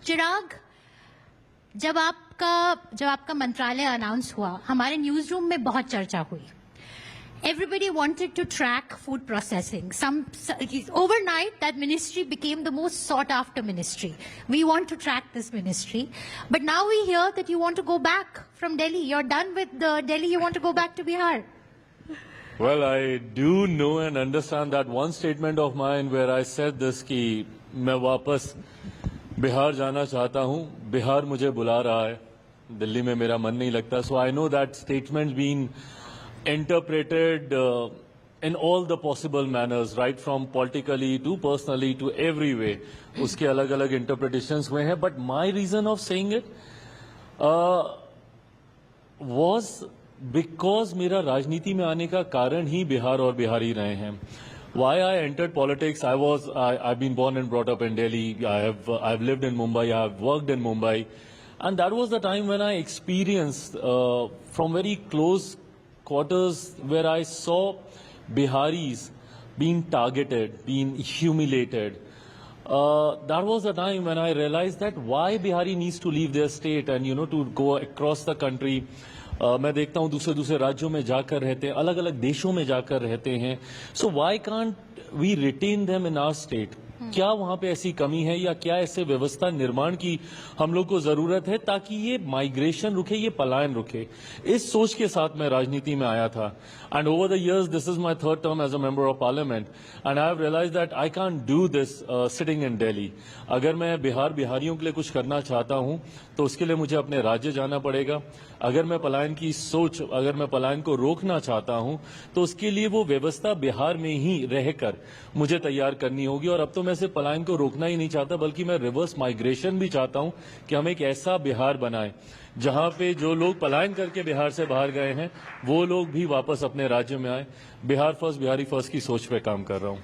चिराग, जब आपका मंत्रालय अनाउंस हुआ, हमारे न्यूज रूम में बहुत चर्चा हुई. Everybody wanted to track food processing. Overnight, that ministry became the most sought-after ministry. We want to track this ministry. But now we hear that you want to go back from Delhi. You're done with Delhi. You want to go back to Bihar. Well, I do know and understand that one statement of mine where I said this कि मैं वापस बिहार जाना चाहता हूँ. बिहार मुझे बुला रहा है. दिल्ली में मेरा मन नहीं लगता. So I know that statement being interpreted in all the possible manners, right from politically to personally to every way. उसके अलग-अलग interpretations हुए हैं. But my reason of saying it was because मेरा राजनीति में आने का कारण ही बिहार और बिहारी रहे हैं. Why I entered politics? I've been born and brought up in Delhi. I've lived in Mumbai. I've worked in Mumbai, and that was the time when I experienced from very close quarters where I saw Biharis being targeted, being humiliated. That was the time when I realized that why Bihari needs to leave their state and to go across the country. मैं देखता हूँ दूसरे राज्यों में जाकर रहते हैं, अलग अलग देशों में जाकर रहते हैं. So why can't we retain them in our state? क्या वहां पे ऐसी कमी है या क्या ऐसे व्यवस्था निर्माण की हम लोग को जरूरत है ताकि ये माइग्रेशन रुके, ये पलायन रुके? इस सोच के साथ मैं राजनीति में आया था. And over the years this is my third term as a member of parliament and I have realised that I can't do this sitting in Delhi. अगर मैं बिहारियों के लिए कुछ करना चाहता हूं तो उसके लिए मुझे अपने राज्य जाना पड़ेगा. अगर मैं पलायन को रोकना चाहता हूं तो उसके लिए वो व्यवस्था बिहार में ही रहकर मुझे तैयार करनी होगी. और अब तो मैं सिर्फ पलायन को रोकना ही नहीं चाहता बल्कि मैं रिवर्स माइग्रेशन भी चाहता हूं कि हम एक ऐसा बिहार बनाएं जहां पे जो लोग पलायन करके बिहार से बाहर गए हैं वो लोग भी वापस अपने राज्य में आए. बिहार फर्स्ट, बिहारी फर्स्ट की सोच पे काम कर रहा हूं.